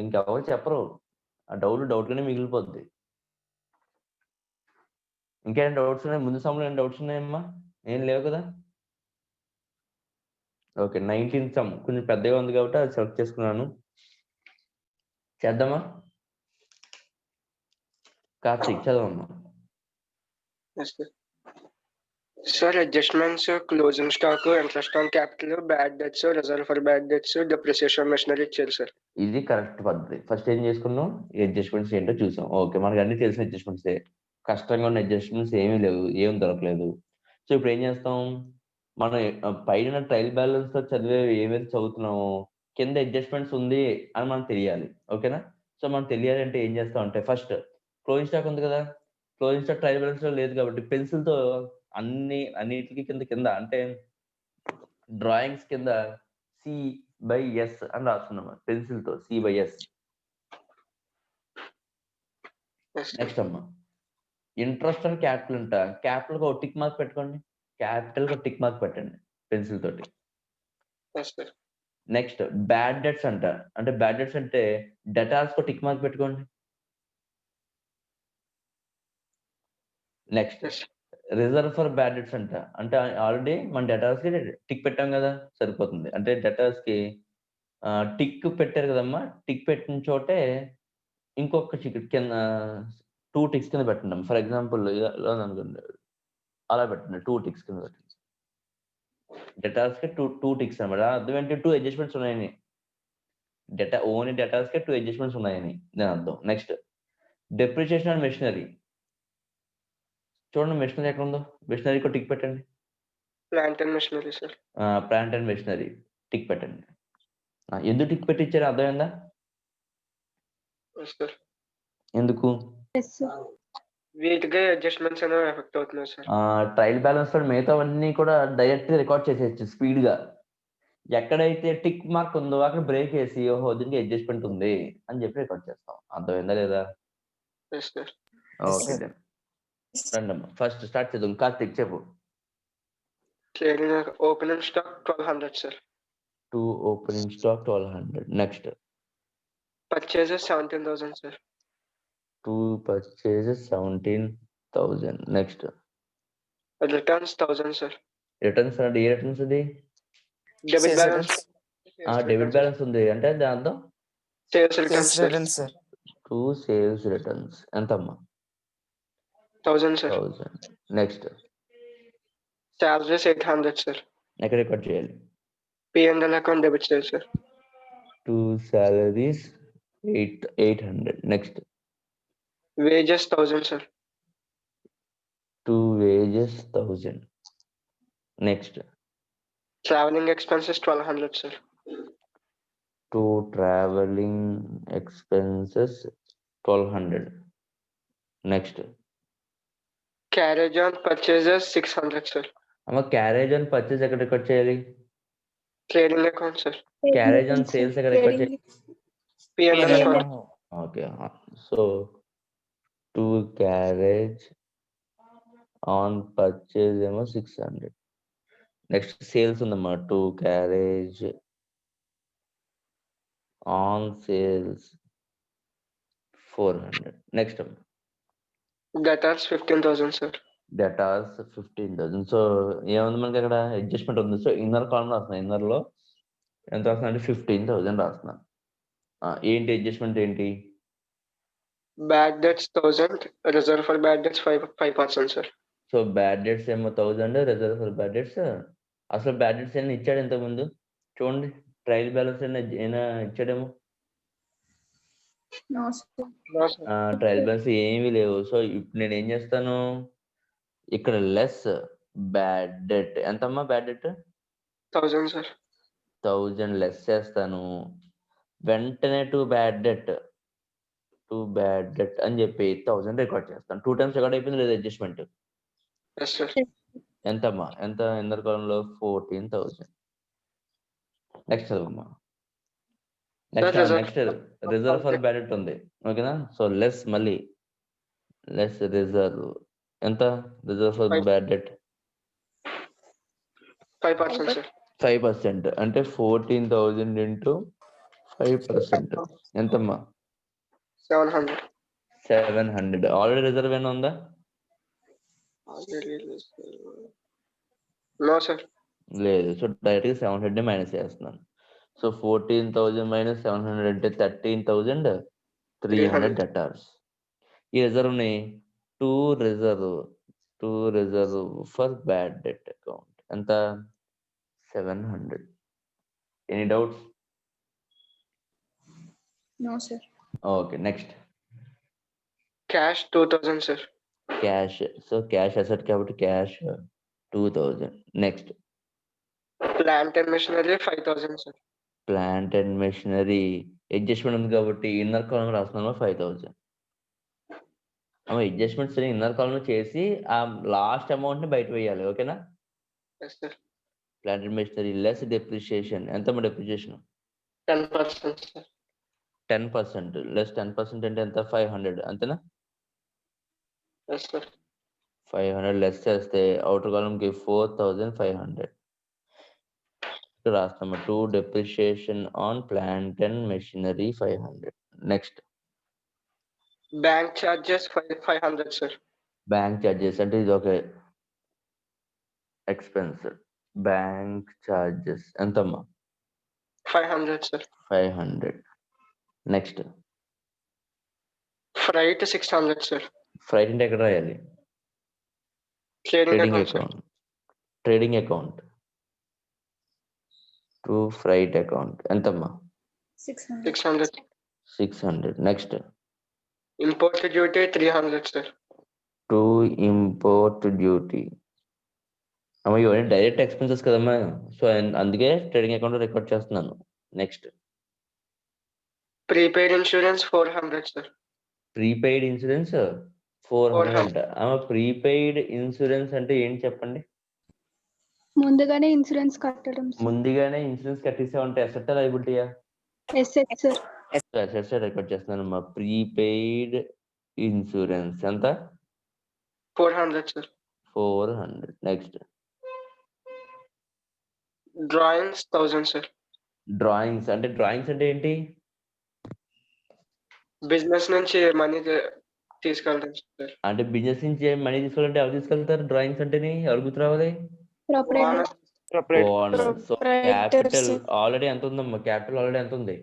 ఇంకెవరు చెప్పరు. ఆ డౌట్ గానే మిగిలిపోద్ది. ఇంకేమైనా డౌట్స్ ఉన్నాయి? ముందు సమయంలో ఏమైనా డౌట్స్ ఉన్నాయమ్మా? ఏం లేవు కదా? ఓకే, 19th సమ్ కొంచెం పెద్దగా ఉంది కాబట్టి అది సెలెక్ట్ చేసుకున్నాను. చేద్దామా? కార్తీక్ చదవమ్మా. Sir adjustments, closing stock, interest on capital, bad debts, reserve for bad debts, depreciation machinery ఇచ్చారు సార్. ఇది కరెక్ట్ పద్ధతి. ఫస్ట్ ఏం చేసుకున్నాం? ఈ అడ్జస్ట్మెంట్స్ ఏంటో చూసాం. ఓకే, మనకి అన్ని తెలిసిన అడ్జస్ట్మెంట్సే. కష్టంగా ఉన్న అడ్జస్ట్మెంట్స్ ఏమీ లేవు, ఏం దొరకలేదు. సో ఇప్పుడు ఏం చేస్తాం? మనం పైన ట్రయల్ బ్యాలెన్స్ తో చదివే ఏవైతే చదువుతున్నామో కింద అడ్జస్ట్మెంట్స్ ఉంది అని మనకు తెలియాలి. ఓకేనా? సో మనకు తెలియాలంటే ఏం చేస్తాం అంటే ఫస్ట్ క్లోజింగ్ స్టాక్ ఉంది కదా, క్లోజింగ్ స్టాక్ ట్రయల్ బ్యాలెన్స్ లో లేదు కాబట్టి పెన్సిల్ తో అన్నిటికి కింద అంటే డ్రాయింగ్స్ కింద C/S అని రాస్తున్నాం పెన్సిల్ తో C/S. Yes, sir. నెక్స్ట్ అమ్మా ఇంట్రెస్ట్ అండ్ క్యాపిటల్ అంట, క్యాపిటల్ ఒక టిక్ మార్క్ పెట్టుకోండి, క్యాపిటల్ ఒక టిక్ మార్క్ పెట్టండి పెన్సిల్ తోటి. Yes, sir. Next bad debts అంట, అంటే బ్యాడ్ డెట్స్ అంటే డెటార్స్ కు టిక్ మార్క్ పెట్టుకోండి. Next Yes. Reserve for bad debts అంట, అంటే ఆల్రెడీ మన డెటార్స్ కి టిక్ పెట్టాం కదా సరిపోతుంది. అంటే డెటార్స్ కి టిక్ పెట్టారు కదమ్మా, టిక్ పెట్టిన చోటే ఇంకొక టిక్ కింద 2 టిక్స్ కింద పెట్టండి. ఫర్ ఎగ్జాంపుల్ ఇలా అనుకోండి, అలా పెట్టండి 2 టిక్స్ కింద పెట్టండి. డెటార్స్ కి 2 టిక్స్ అనమాట. అర్థం ఏంటి, 2 అడ్జస్ట్మెంట్స్ ఉన్నాయని. ఓన్లీ డెటార్స్ కి 2 అడ్జస్ట్మెంట్స్ ఉన్నాయని నేను అర్థం. నెక్స్ట్ డెప్రిసియేషన్ అండ్ మెషినరీ, చూడండి మెషినరీ ఎక్కడ ఉందో, మెషినరీకి టిక్ పెట్టండి. Plant and machinery, sir. Plant and machinery tick పెట్టండి. ఎందుకు టిక్ పెట్టి ఇచ్చారు అర్థమైందా? Yes, sir. ఎందుకు? Yes, sir. వీటికి అడ్జస్ట్మెంట్స్ అనేవి ఎఫెక్ట్ అవుతున్నాయి సార్. ట్రయల్ బ్యాలెన్స్ లో మిగతావన్నీ కూడా డైరెక్ట్ రికార్డ్ చేసేయచ్చు స్పీడ్ గా. ఎక్కడైతే టిక్ మార్క్ ఉందో అక్కడ బ్రేక్ వేసి ఓహో దీనికి అడ్జస్ట్మెంట్ ఉంది అని చెప్పి రికార్డ్ చేస్తాం. అర్థమైందా లేదా? Yes sir. ఓకే దెన్ రండమ్మా ఫస్ట్ స్టార్ట్ చేద్దాం. కార్తిక్ చెప్పు. Trading opening stock 1200 sir. 2 opening stock 1200. Next purchases 17,000 sir. 2 purchases 17,000. Next returns 1000 sir. Returns అంటే ఏ రిటర్న్స్ ఇది? Debit balance. డెబిట్ బ్యాలెన్స్ ఉంది అంటే దాంతో sales returns sir. 2 sales returns ఎంతమ్మా? 1000 సార్. 1000. Next salaries 800 sir. ఎక్కడ రికార్డ్ చేయాలి? P&L అకౌంట్ డెబిట్ చేయాలి sir. 2 salaries 800. Next wages 1000 sir. 2 wages 1000. Next travelling expenses 1200 sir. 2 traveling expenses 1200. Next carriage on purchases 600 sir. అమ్మ carriage and purchase ఎక్కడ record చేయాలి? Trading account sir. Carriage and sales ఎక్కడ record చేయాలి? P&L account. Okay so 2 carriage on purchase ఏమో 600. Next sales ఉందమ్మా 2 carriage on sales 400. Next debtors 15,000 sir. Debtors 15,000. So ఏముంది మనకి అక్కడ అడ్జస్ట్మెంట్ ఉంది. సో ఇన్నర్ కాలం రాస్తున్నా, ఇన్నర్ లో ఎంత రాస్తున్నా అంటే 15,000 రాస్తున్నా. ఏంటి అడ్జస్ట్మెంట్ ఏంటి? Bad debts 1000. Reserve for bad debts 5% sir. So bad debts ఏమో 1000, రిజర్వ్ ఫర్ బ్యాడ్ డెట్స్. అసలు బ్యాడ్ డెట్స్ ఏమైనా ఇచ్చాడు ఇంతకు ముందు? చూడండి ట్రయల్ బ్యాలెన్స్ అయినా ఇచ్చాడేమో. No, sir. ట్రయల్ బ్యాలెన్స్ ఏమీ లేవు. సో ఇప్పుడు నేను ఏం చేస్తాను, ఇక్కడ లెస్ బ్యాడ్ డెట్ ఎంతమ్మా? Bad debt 1000 sir. 1000 లెస్ చేస్తాను. వెంటనే 2 బ్యాడ్ డెట్ అని చెప్పి 1000 రికార్డ్ చేస్తాను. 2 టైమ్స్ రికార్డ్ అయిపోయింది లేదా అడ్జస్ట్మెంట్? Yes sir. ఎంతమ్మా? ఎంత ఇన్నర్ కాలంలో 14,000. నెక్స్ట్ చదవమ్మా. Next reserve for bad debt ఉంది ఓకేనా. సో లెస్ మళ్ళీ లెస్ రిజర్వ్ ఎంత? Reserve for bad debt 5% sir. 5% అంటే 14,000 ఇంటూ 5% ఎంతమ్మా? 700. 700. ఆల్రెడీ రిజర్వ్ ఏమైనా ఉందా? No sir. లేదు. సో డైరెక్ట్ గా 700 మైనస్ చేస్తున్నాను. సో 14,000 మైనస్ 700 అంటే 13,300 డెటార్స్. ఈ రిజర్వ్ ని 2 reserve for bad debt account ఎంత? 700. Any doubts? No, sir. Okay next cash 2000 sir. Cash. So cash asset కాబట్టి cash 2000. Next plant and machinery 5,000 sir. Plant and machinery adjustment ఉంది కాబట్టి inner కాలం రాస్తున్నాను 5,000. Adjustments inner కాలం చేసి ఆ last amount ని బయట వేయాలి. ఓకేనా? Yes, sir. Plant and machinery less depreciation. ఎంత డెప్రిషియేషన్? 10%, sir. 10%. లెస్ 10% అంటే ఎంత? 500. అంతేనా? Yes, sir. 500 లెస్ చేస్తే అవుటర్ కాలంకి 4,500 రాస్తాము. 2 depreciation on plant and machinery 500. Next Bank charges 500, sir. Bank charges అంటే ఇది ఒక ఎక్స్పెన్స్. బ్యాంక్ చార్జెస్ ఎంతమ్మా? 500, sir. 500. Next Freight 600, sir. Freight అంటే ఎక్కడ రాయాలి? Trading trading account, sir. Account. Trading account to freight account ఎంతమ్మా? 600. 600. Next Import duty 300, sir. To import duty. ఇవన్నీ direct expenses కదమ్మా. సో అందుకే ట్రేడింగ్ అకౌంట్ రికార్డ్ చేస్తున్నాను. Next Prepaid insurance 400, sir. Prepaid insurance 400 అంట. Prepaid insurance అంటే ఏంటి చెప్పండి? ముందుగానే ఇన్సూరెన్స్ కట్టడం సార్. ముందుగానే ఇన్సూరెన్స్ కట్టేసామంటే అసెట్ లయబిలిటీయా? Yes yes sir. అసెట్స్ రికార్డ్ చేస్తున్నాను. ప్రీపెయిడ్ ఇన్సూరెన్స్ ఎంత? 400, sir. 400. Next Drawings 1000, sir. Drawings అంటే ఏంటి? బిజినెస్ నుంచి మనీ తీసుకెళ్తాం, సార్. అంటే బిజినెస్ నుంచి మనీ తీసుకోవాలంటే ఎవరు తీసుకెళ్తారు? డ్రాయింగ్స్ అంటేని ఎవరు గుర్తు రావాలి? Proprietor. Proprietor. So capital already ఎంత ఉందమ్మా? క్యాపిటల్ ఆల్రెడీ ఎంత ఉంది?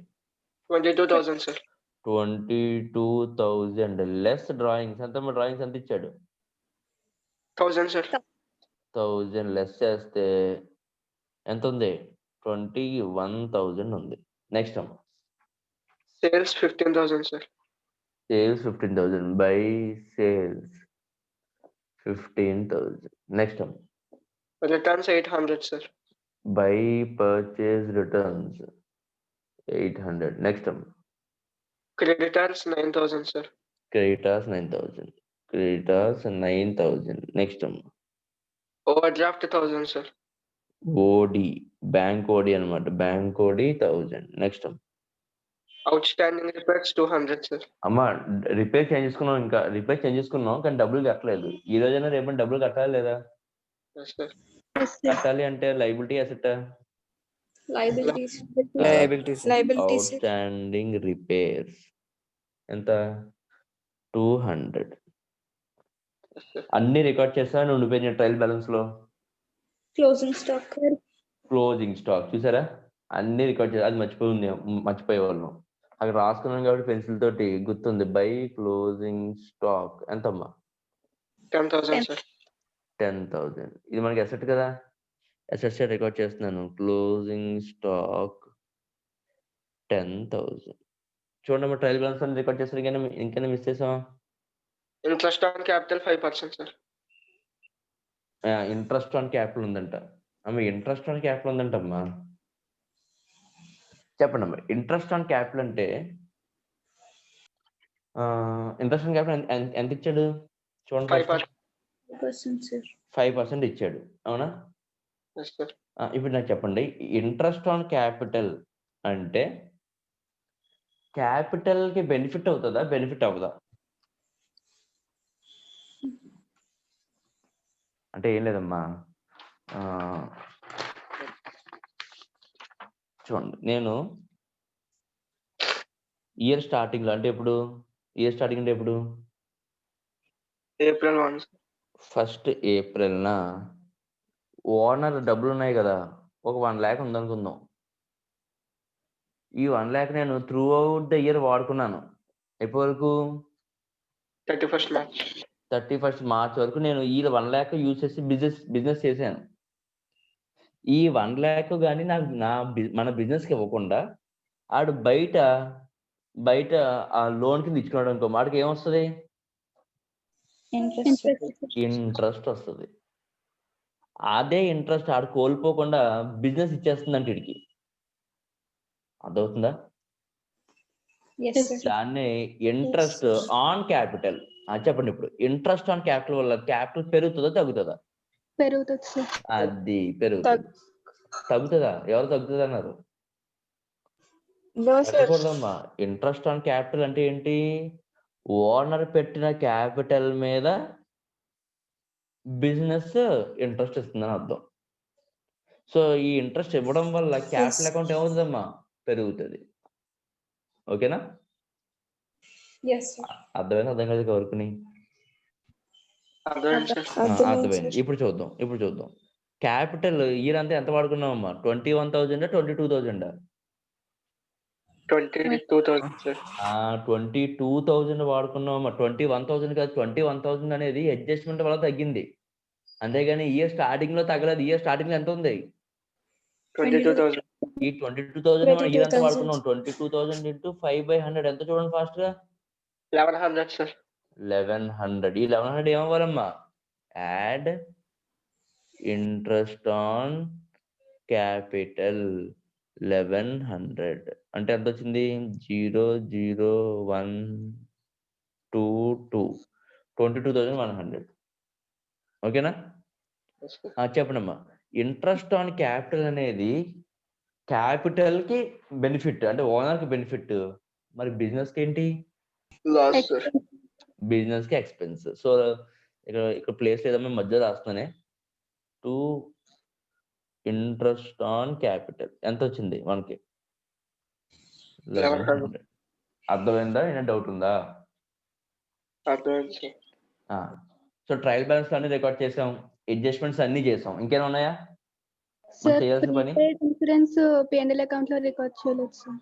22,000, sir. 22,000 లెస్ డ్రాయింగ్స్ ఎంతమ్మా? డ్రాయింగ్స్ ఎంత ఇచ్చాడు? 1000, sir. 1000 లెస్ చేస్తే ఎంత ఉంది? 21,000 ఉంది. నెక్స్ట్ అమ్మా Sales 15,000, sir. Sales 15,000 by sales 15,000. Next అమ్మా Returns 800, sir. By purchase returns 800. Next అమ్మా Creditors 9,000, sir. Creditors 9,000. Creditors 9,000. Next అమ్మా Overdraft 1,000, sir. ఓడి బ్యాంక్ ఓడి అనమాట. బ్యాంక్ ఓడి 1000. నెక్స్ట్ అమ్మా Outstanding repairs 200, sir. అమ్మా రిపేర్ చేంజ్ చేసుకున్నాం కానీ డబ్బులు కట్టలేదు. ఈ రోజైనా రేపు డబ్బులు కట్టాలి లేదా? Yes, sir. కట్టాలి అంటే liability asset? Liabilities. Outstanding repairs ఎంత? 200. Yes, sir. అన్ని రికార్డ్ చేస్తా. నువ్వు ట్రయల్ బ్యాలెన్స్ లో Closing stock. క్లోజింగ్ స్టాక్ చూసారా? అన్ని రికార్డ్ చేస్తా. అది మర్చిపోయేవాళ్ళం. అక్కడ రాసుకున్నాం కాబట్టి పెన్సిల్ తోటి గుర్తుంది. బై క్లోజింగ్ స్టాక్ ఎంతమ్మా? 10,000, sir. 10,000. ఇది మనకి అసెట్ కదా. అసెట్స్ రికార్డ్ చేస్తున్నాను. Closing stock 10,000. చూడండి ట్రయల్ బ్యాలెన్స్ అని రికార్డ్ చేస్తారు. ఇంకైనా మిస్ చేసామా? Interest on capital 5%, sir. Interest on capital ఉందంట. ఇంట్రెస్ట్ ఆన్ క్యాపిటల్ ఉందంటమ్మా. చెప్పండి అమ్మా. ఇంట్రెస్ట్ ఆన్ క్యాపిటల్ అంటే ఇంట్రెస్ట్ ఆన్ క్యాపిటల్ ఎంత ఇచ్చాడు చూడండి? 5%, sir. 5% ఇచ్చాడు. అవునా? Yes, sir. ఇప్పుడు నాకు చెప్పండి, ఇంట్రెస్ట్ ఆన్ క్యాపిటల్ అంటే క్యాపిటల్ కి బెనిఫిట్ అవుతుందా? బెనిఫిట్ అవ్వదా? అంటే ఏం లేదమ్మా. చూడండి నేను ఇయర్ స్టార్టింగ్ లో అంటే ఎప్పుడు? April 1, sir. 1st ఏప్రిల్న ఓనర్ డబ్బులు ఉన్నాయి కదా, ఒక 1 lakh ఉందనుకుందాం. ఈ 1 lakh నేను త్రూ అవుట్ ద ఇయర్ వాడుకున్నాను. ఎప్పటి వరకు? 31st March. 31st మార్చ్ వరకు నేను ఈ 1 lakh యూజ్ చేసి బిజినెస్ చేశాను. ఈ 1 lakh కానీ మన బిజినెస్కి ఇవ్వకుండా ఆడు బయట ఆ లోన్ కింద ఇచ్చుకున్నాడు అనుకో, వాడికి ఏమొస్తుంది? ఇంట్రెస్ట్ వస్తుంది. అదే ఇంట్రెస్ట్ ఆడు కోల్పోకుండా బిజినెస్ ఇచ్చేస్తుందంటే వీడికి. అర్థమవుతుందా? Yes, Yes, sir. sir. దాన్ని ఇంట్రెస్ట్ ఆన్ క్యాపిటల్. చెప్పండి ఇప్పుడు ఇంట్రెస్ట్ ఆన్ క్యాపిటల్ వల్ల క్యాపిటల్ పెరుగుతుందా తగ్గుతుందా? పెరుగుతుంది సార్. అది పెరుగుతుంది. తగ్గుతుందా? ఎవరు తగ్గుతుంది అన్నారు? No, sir. తగ్గకూడదమ్మా. ఇంట్రెస్ట్ ఆన్ క్యాపిటల్ అంటే ఏంటి? ఓనర్ పెట్టిన క్యాపిటల్ మీద బిజినెస్ ఇంట్రెస్ట్ ఇస్తుందని అర్థం. సో ఈ ఇంట్రెస్ట్ ఇవ్వడం వల్ల క్యాపిటల్ అకౌంట్ ఏమవుతుందమ్మా? పెరుగుతుంది. ఓకేనా? Yes, sir. అర్థమైంది? అర్థం కాదు ఎవరికి? అర్థమైంది సార్. అర్థమైంది. ఇప్పుడు చూద్దాం. క్యాపిటల్ ఇయర్ అంతా ఎంత వాడుకున్నామమ్మా? 21,000 22,000? 22,000 సార్. 22,000 వాడుకున్నామమ్మా. 21,000 కాదు. 21,000 అనేది అడ్జస్ట్మెంట్ వల్ల తగ్గింది. అంతేగాని ఇయర్ స్టార్టింగ్ లో తగ్గలేదు. ఇయర్ స్టార్టింగ్ లో ఎంత ఉంది? 22,000. ఈ 22,000 మనం ఇయర్ అంతా వాడుకున్నాం. 22,000 ఇంటూ 5/100 ఎంత చూడండి ఫాస్ట్ గా? 1100 సార్. 1100. ఈ 1100 ఏమవ్వాలమ్మా? యాడ్ ఇంట్రెస్ట్ ఆన్ క్యాపిటల్ 1100 అంటే ఎంత వచ్చింది? 00122 22,100. ఓకేనా? చెప్పండమ్మా. ఇంట్రెస్ట్ ఆన్ క్యాపిటల్ అనేది క్యాపిటల్ కి బెనిఫిట్, అంటే ఓనర్ కి బెనిఫిట్. మరి బిజినెస్ కి ఏంటి? Loss sir. బిజినెస్ కి ఎక్స్పెన్స్. సో ఇక్కడ ప్లేస్ లేదమ్మా, మధ్య రాస్తున్నానే. టు ఇంట్రెస్ట్ ఆన్ క్యాపిటల్ ఎంత వచ్చింది మనకి? 1100. అర్థమైందా? ఏమైనా డౌట్ ఉందా? అర్థమైంది సార్. సో ట్రయల్ బ్యాలెన్స్ అన్ని రికార్డ్ చేసాం, అడ్జస్ట్మెంట్స్ అన్ని చేసాం. ఇంకేమైనా ఉన్నాయా మనం సార్ చేయాల్సిన పని? ప్రీపెయిడ్ ఇన్సూరెన్స్ P&L అకౌంట్ లో రికార్డ్ చేయలేదు sir.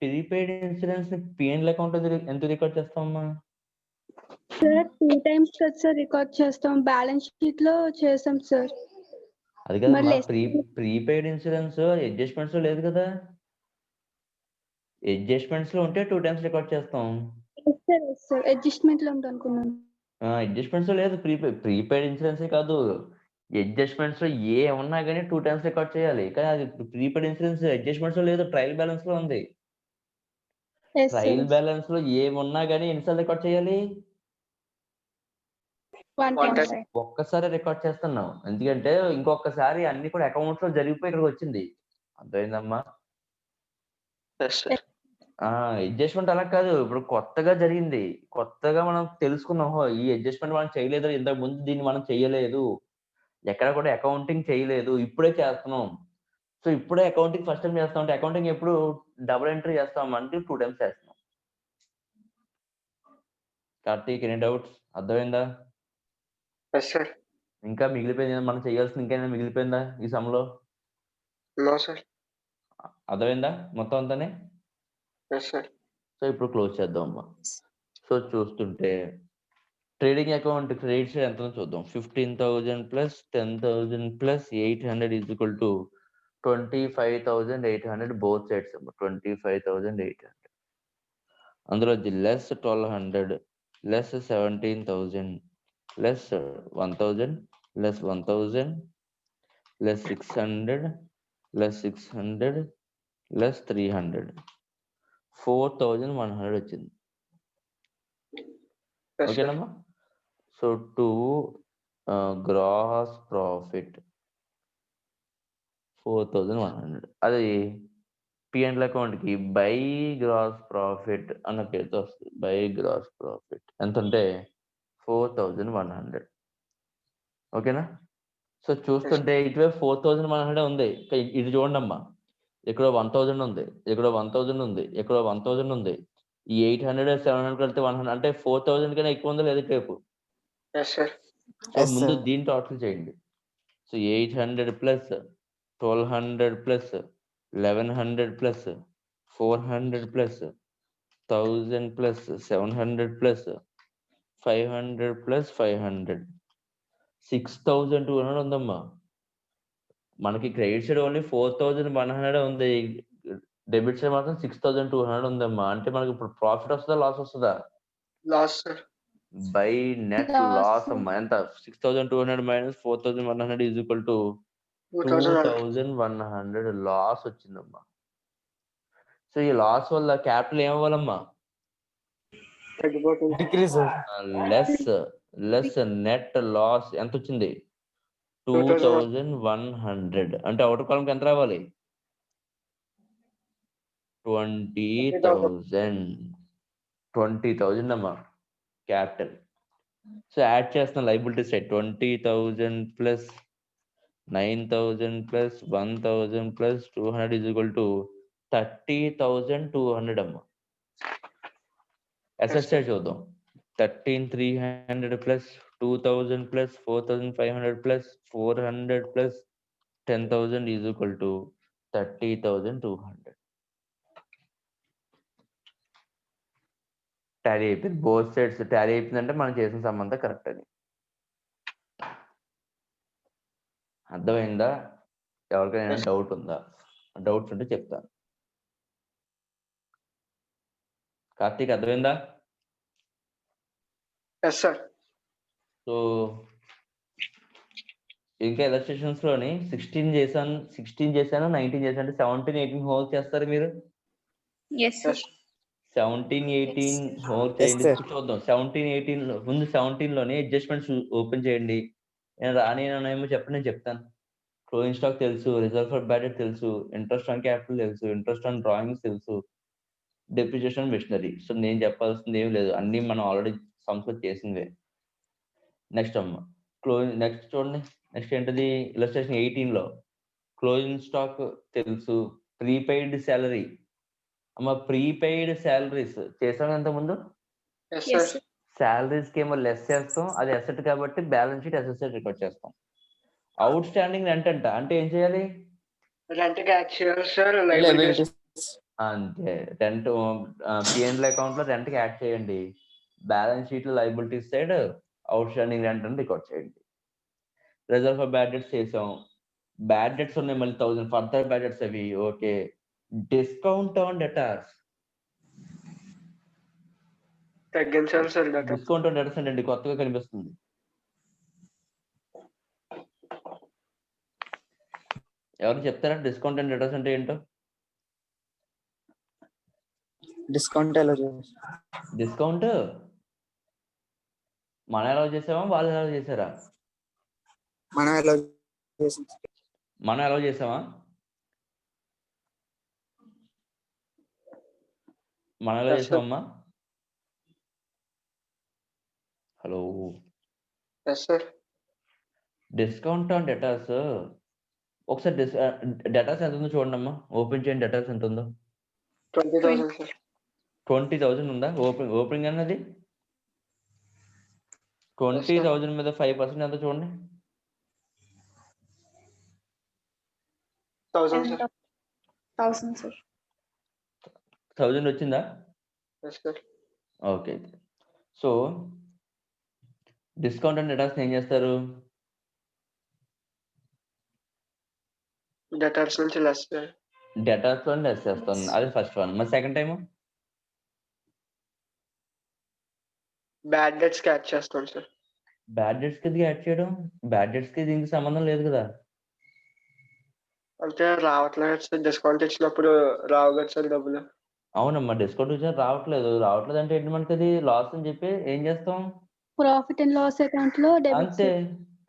Prepaid insurance P&L account ఎంత రికార్డ్ చేస్తామమ్మా? సార్ 2 times కదా సార్ రికార్డ్ చేస్తాం. బ్యాలెన్స్ షీట్ లో చేసాం సార్. అది కదా మళ్ళీ ప్రీపెయిడ్ ఇన్సూరెన్స్ అడ్జస్ట్మెంట్స్ లో లేదు కదా. అడ్జస్ట్మెంట్స్ లో ఉంటే 2 times రికార్డ్ చేస్తాం. సార్ అడ్జస్ట్మెంట్ లో ఉంది అనుకున్నాను. అడ్జస్ట్మెంట్స్ లో లేదు. ప్రీపెయిడ్ ఇన్సూరెన్స్ కాదు, అడ్జస్ట్మెంట్స్ లో ఏ ఉన్నా కానీ 2 times రికార్డ్ చేయాలి. కానీ అది ప్రీపెయిడ్ ఇన్సూరెన్స్ అడ్జస్ట్మెంట్స్ లో లేదు, ట్రయల్ బ్యాలెన్స్ లో ఉంది. ట్రయల్ బ్యాలెన్స్ లో ఏమున్నా కానీ ఎన్నిసార్లు రికార్డ్ చేయాలి? 1 time. ఒక్కసారి రికార్డ్ చేస్తున్నాం. ఎందుకంటే ఇంకొకసారి అన్ని కూడా అకౌంట్స్ లో జరిగిపోయి ఇక్కడికి వచ్చింది. అర్థమైందమ్మా? అడ్జస్ట్మెంట్ అలా కాదు, ఇప్పుడు కొత్తగా జరిగింది, కొత్తగా మనం తెలుసుకున్నాం. ఈ అడ్జస్ట్మెంట్ మనం చేయలేదు, ఇంతకు ముందు దీన్ని మనం చేయలేదు, ఎక్కడ కూడా అకౌంటింగ్ చేయలేదు, ఇప్పుడే చేస్తున్నాం. సో ఇప్పుడే అకౌంటింగ్ ఫస్ట్ టైం చేస్తాం. అంటే అకౌంటింగ్ ఎప్పుడు డబుల్ ఎంట్రీ చేస్తాం అంటే 2 times చేస్తున్నాం. Karthik, any doubts? అర్థమైందా? సార్. ఇంకా మిగిలిపోయింది మనం చేయాల్సింది? ఇంకైనా మిగిలిపోయిందా ఈ సమ్లో? No sir. అర్థమైందా మొత్తం అంతానే? సార్. సో ఇప్పుడు క్లోజ్ చేద్దాం అమ్మా. సో చూస్తుంటే ట్రేడింగ్ అకౌంట్ క్రెడిట్స్ ఎంత చూద్దాం. 15,000 plus 10,000 plus 800 is equal to 25,800 both sides అమ్మా. 25,800 అందులో less 1,200 less 17,000 less 1,000 less 1,000 less 600 less 600 less 300 4,100 వచ్చింది. ఓకేనమ్మా? So to gross profit 4,100. అది P&L అకౌంట్ కి బై గ్రాస్ ప్రాఫిట్ అన్న పేరుతో వస్తుంది. బై గ్రాస్ ప్రాఫిట్ ఎంత అంటే 4,100. ఓకేనా? సో చూస్తుంటే ఇటువైపు 4,100 ఉంది. ఇది చూడండి అమ్మా, ఇక్కడ 1,000 ఉంది, ఇక్కడ 1,000 ఉంది, ఇక్కడ 1,000 ఉంది. ఈ 800 700 కలిపితే 100 అంటే 4,000 కన్నా ఎక్కువ ఉందా లేదా ఇటువైపు? సో ముందు దీని టోటల్ చేయండి. So 800 plus 1,200 plus 1,100 plus 400 plus 1,000 plus 700 plus 500 plus 500 6,200 ఉందమ్మా. మనకి క్రెడిట్ సైడ్ ఓన్లీ 4,100 ఉంది, డెబిట్ సైడ్ మాత్రం 6,200 ఉందమ్మా. అంటే మనకి ఇప్పుడు ప్రాఫిట్ వస్తుందా లాస్ వస్తుందా? Loss sir. By net loss అమ్మా. ఎంత? 6,200 minus 4,100 is equal to 2,100 loss వచ్చిందమ్మా. సో ఈ లాస్ వల్ల క్యాపిటల్ ఏమవ్వాలమ్మా? తగ్గిపోతుంది. డిక్రీజ్ లెస్ నెట్ లాస్ ఎంత వచ్చింది? 2100. అంటే అవుటర్ కాలం ఎంత రావాలి? 20,000 అమ్మా క్యాపిటల్. సో యాడ్ చేస్తున్న liability side 20,000 plus 9,000 plus 1,000 plus 200 is equal to 30,200 అమ్మా. అసెట్ సైడ్ చూద్దాం. 13,300 plus 2,000 plus 4,500 plus 400 plus 10,000 is equal to 30,200. Tally అయిపోయింది. బోత్ సైడ్స్ టాలీ అయిపోయిందంటే మనం చేసిన సంబంధం కరెక్ట్ అని అర్థమైందా? ఎవరికైనా డౌట్ ఉందా? డౌట్స్ ఉంటే చెప్తాను. కార్తీక్ అర్థమైందా? Yes sir. సో ఇంకా ఇలస్ట్రేషన్స్ లోని 16 చేశాను 19 చేశాను అంటే 17, 18 హోంవర్క్ చేస్తారు మీరు? Yes, sir. 17, 18 హోంవర్క్ చేయండి. చూద్దాం 17, 18 ముందు 17 లోనే అడ్జస్ట్మెంట్స్ ఓపెన్ చేయండి. నేను రానేమో చెప్పండి, నేను చెప్తాను. క్లోజింగ్ స్టాక్ తెలుసు, రిజర్వ్ ఫర్ బ్యాడ్ డెట్ తెలుసు, ఇంట్రెస్ట్ ఆన్ క్యాపిటల్ తెలుసు, ఇంట్రెస్ట్ ఆన్ డ్రాయింగ్స్ తెలుసు, డెప్రిసియేషన్ మిషనరీ. సో నేను చెప్పాల్సింది ఏం లేదు, అన్ని మనం ఆల్రెడీ సంస్కృతి చేసిందే. నెక్స్ట్ అమ్మ నెక్స్ట్ చూడండి. నెక్స్ట్ ఏంటది? ఇలస్ట్రేషన్ 18 లో క్లోజింగ్ స్టాక్ తెలుసు, ప్రీపెయిడ్ శాలరీ. అమ్మ ప్రీపెయిడ్ శాలరీస్ చేసాం ఎంత ముందు? Yes Yes, sir. sir. Salaries కి ఏమో లెస్ చేస్తాం, అది అసెట్ కాబట్టి బ్యాలెన్స్ షీట్ అసెట్ రికార్డ్ చేస్తాం. అవుట్ స్టాండింగ్ రెంట్ అంటే ఏం చేయాలి? రెంట్ కి యాడ్ చేయాలి సార్. లైబిలిటీస్ అంతే. రెంట్ P&L అకౌంట్ లో రెంట్ కి యాడ్ చేయండి. బ్యాలెన్స్ షీట్ లో liabilities side outstanding rent అని రికార్డ్ చేయండి. రిజర్వ్ ఫర్ బ్యాడ్ డెట్స్ చేసాం. బ్యాడ్ డెట్స్ ఉన్నాయి మళ్ళీ 1000 ఫర్దర్ బ్యాడ్ డెట్స్ అవి. ఓకే. Discount on debtors. తగ్గించాలి సార్. డిస్కౌంట్ ఆన్ డెటార్స్ అండి కొత్తగా కనిపిస్తుంది. ఎవరు చెప్తారా డిస్కౌంట్ అండ్ డెటార్స్ అంటే ఏంటో? డిస్కౌంట్ ఎలా డిస్కౌంట్ మనం ఎలా చేసామా వాళ్ళు ఎలా చేసారా? మనం ఎలా చేసాం? మనం ఎలా చేసామా? మనం ఎలా చేసామమ్మా? Hello. Yes sir. Discount on debtors ఒకసారి డెటార్స్ ఎంత ఉందో చూడండి అమ్మా. ఓపెన్ చేయండి. డెటార్స్ ఎంత ఉందో? 20,000 సార్. 20,000 ఉందా? ఓపెనింగ్ అన్నది 20,000 మీద 5% ఎంత చూడండి? 1,000 సార్. 1,000, sir. 1000 వచ్చిందా? Yes sir. Okay. So discount and debtors ఏం చేస్తారు? డెటార్స్ నుంచి లెస్ సార్. డెటార్స్ లో లెస్ చేస్తాను. అది ఫస్ట్ వన్. మరి సెకండ్ టైం బ్యాడ్ డెట్స్ కి యాడ్ చేస్తాం సార్. బ్యాడ్ డెట్స్ కి యాడ్ చేయడం, బ్యాడ్ డెట్స్ కి దీనికి సంబంధం లేదు కదా. అంటే రావట్లేదు సార్. డిస్కౌంట్ ఇచ్చినప్పుడు రావు కదా సార్ డబ్బులు. అవునమ్మా. డిస్కౌంట్ ఇచ్చిన రావట్లేదు అంటే ఏంటి? మనకి అది లాస్ అని చెప్పి ఏం చేస్తాం? ప్రాఫిట్ అండ్ లాస్ అకౌంట్ లో డెబిట్స్.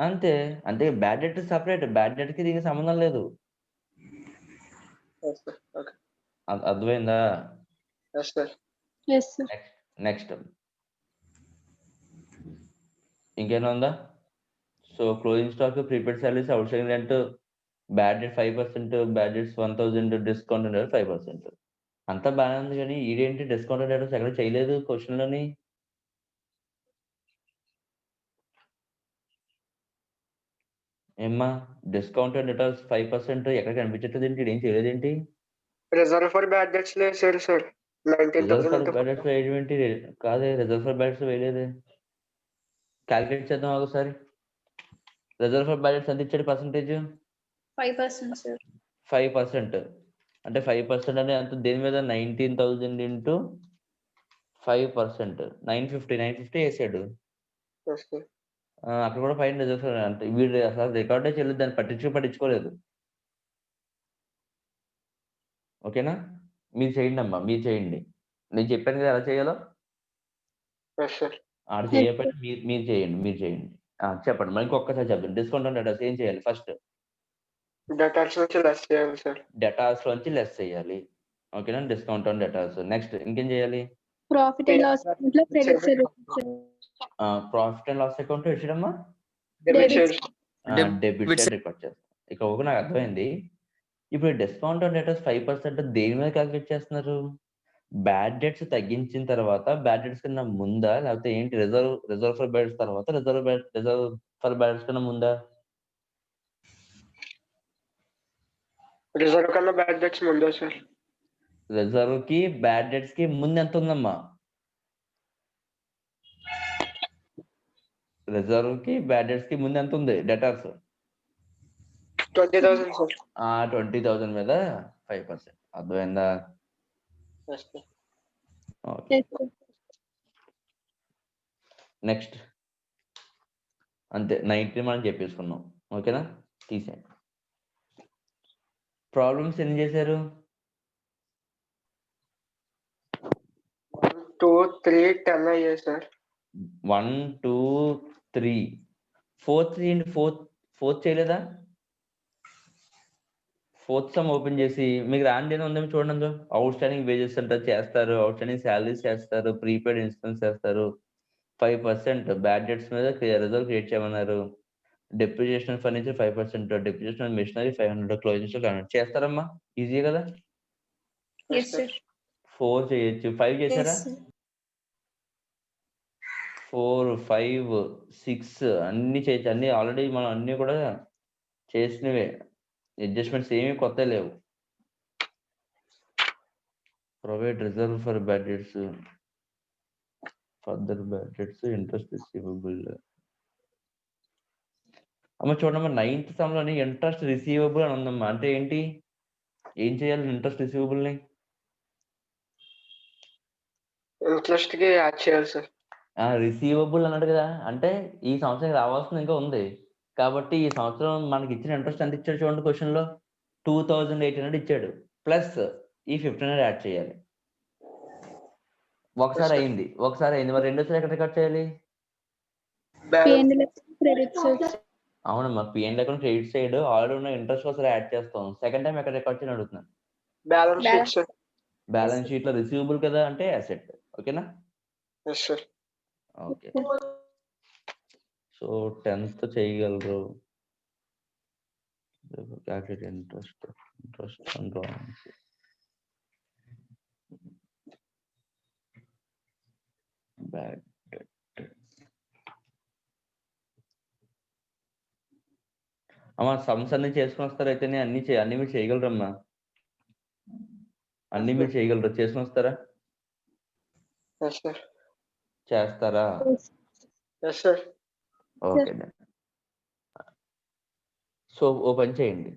అంతే. అంటే bad debt separate. Bad debt కి దీనికి సంబంధం లేదు. Yes sir. ఓకే. అర్థమైందా? Yes sir. Yes sir. Next ఇంకేనా ఉందా? So closing stock, prepaid salaries, outstanding rent, bad debt 5%, bad debts 1,000, discount 5%. అంతా బాగానే ఉంది కానీ ఈడేంటి డిస్కౌంట్ డేటర్స్ ఎక్కడ చేయలేదు క్వశ్చన్ లోని? ఏమ్మా డిస్కౌంట్ డేటర్స్ 5% ఎక్కడ కనిపించట్లేదు ఏంటి? ఏం చేయలేదేంటి? రిజర్వ్ ఫర్ బ్యాడ్ డెట్స్ లేదు sir. Sir reserve for 19,000 bad debts వేయడం ఏంటి? కాదే, రిజర్వ్ ఫర్ బ్యాడ్ డెట్స్ వేయలేదే. క్యాలిక్యులేట్ చేద్దాం ఒకసారి. రిజర్వ్ ఫర్ బ్యాడ్ డెట్స్ ఎంత ఇచ్చాడు పర్సంటేజ్? 5%, sir. 5%. అంటే 5% అంటే అంత దేని మీద? 19,000 ఇంటూ 5%. 950 వేసాడు. Yes sir. అక్కడ కూడా 5 రిజర్వ్ అంటే వీడు అసలు రికార్డే చేయలేదు, దాన్ని పట్టించుకోలేదు. ఓకేనా? మీరు చేయండి అమ్మా, మీరు చేయండి. నేను చెప్పాను కదా ఎలా చేయాలో. Yes sir. ఆడ చేయకపోయినా మీరు చేయండి, మీరు చేయండి. చెప్పండి, మరి ఇంకొకసారి చెప్పండి. డిస్కౌంట్ ఆన్ డేటాస్ ఏం చేయాలి? ఫస్ట్ డేటాస్ నుంచి లెస్ చేయాలి సార్. డేటాస్ లోంచి లెస్ చేయాలి. ఓకేనా? Discount on debtors. నెక్స్ట్ ఇంకేం చేయాలి? ప్రాఫిట్ అండ్ లాస్ అకౌంట్ లో credit side profit and loss account ఎక్కడమ్మా? Debit side. Debit side record చేస్తాం. ఇక ఓకే, నాకు అర్థమైంది. ఇప్పుడు డిస్కౌంట్ ఆన్ డేటాస్ 5% దేని మీద క్యాలిక్యులేట్ చేస్తున్నారు? బ్యాడ్ డెట్స్ తగ్గించిన తర్వాత బ్యాడ్ డెట్స్ కన్నా ముందా, లేకపోతే ఏంటి? రిజర్వ్ ఫర్ బ్యాడ్ డెట్స్ తర్వాత రిజర్వ్ ఫర్ బ్యాడ్ డెట్స్ కన్నా ముందా? రిజర్వ్ కన్నా బ్యాడ్ డెట్స్ ముందే సార్. రిజర్వ్ కి బ్యాడ్ డెట్స్ కి ముందు ఎంత ఉందమ్మా? రిజర్వ్ కి బ్యాడ్ డెట్స్ కి ముందు ఎంత ఉంది డేటాస్? 20,000 సార్. 20,000 మీద 5%. అర్థమైందా? Yes sir. Okay, next. అంతే, 90 మనం చెప్పేసుకున్నాం. ఓకేనా? తీసేయండి. ప్రాబ్లమ్స్ ఎన్ని చేశారు? 1, 2, 3, 10 అయ్యాయి సార్. 1, 2, 3. ఫోర్త్ చేయండి. ఫోర్త్ చేయలేదా? ఫోర్త్ సమ్ ఓపెన్ చేసి మీకు రాండి ఏదో ఉందేమో చూడండి. అవుట్ స్టాండింగ్ వేజెస్ అంటే చేస్తారు, అవుట్ స్టాండింగ్ శాలరీస్ చేస్తారు, ప్రీపెయిడ్ ఇన్సూరెన్స్ చేస్తారు, 5% బ్యాడ్ డెట్స్ మీద రిజర్వ్ క్రియేట్ చేయమన్నారు, depreciation furniture 5%, depreciation machinery 500, closing చేస్తారమ్మా. ఈజీ కదా? Yes, sir. 4 చేయొచ్చు. 5 చేశారా? 4, 5, 6 అన్ని చేయొచ్చు. అన్ని ఆల్రెడీ మనం అన్ని కూడా చేసినవే. అడ్జస్ట్మెంట్స్ ఏమీ కొత్త లేవు. Provide reserve for bad debts, further bad debts, interest receivable. అమ్మ చూడమ్మా, 9th సమ్లోని ఇంట్రెస్ట్ రిసీవబుల్ అని ఉందమ్మా. అంటే ఏంటి? ఏం చేయాలి ఇంట్రెస్ట్ రిసీవబుల్ ని? ఇంట్రెస్ట్ కి యాడ్ చేయాలి సార్. రిసీవబుల్ అన్నాడు కదా, అంటే ఈ సంవత్సరం రావాల్సింది ఇంకా ఉంది కాబట్టి ఈ సంవత్సరం మనకి ఇచ్చిన ఇంట్రెస్ట్ ఎంత ఇచ్చాడు చూడండి. క్వశ్చన్ లో 2,800 ఇచ్చాడు, ప్లస్ ఈ 1,500 యాడ్ చేయాలి. ఒకసారి అయింది. మరి రెండోసారి ఎక్కడ రికార్డ్ చేయాలి? Credit side. అవునమ్మా, PN account credit side already ఉన్న ఇంట్రెస్ట్ ఒకసారి యాడ్ చేస్తాం. సెకండ్ టైం ఎక్కడ రికార్డ్ చేయని అడుగుతున్నాను. Balance sheet sir. Balance sheet లో రిసీవబుల్ కదా అంటే అసెట్. ఓకేనా? Yes sir. Okay, so 10th చేయగలరు. Calculate interest on drawings. Bad debt. అమ్మా సమ్స్ అన్ని చేసుకుని వస్తారు అయితేనే అన్ని మీరు చేయగలరమ్మా. అన్ని మీరు చేయగలరు. చేసుకుని వస్తారా? Yes sir. చేస్తారా? Yes sir. ఓకే. సో ఓ పని చేయండి,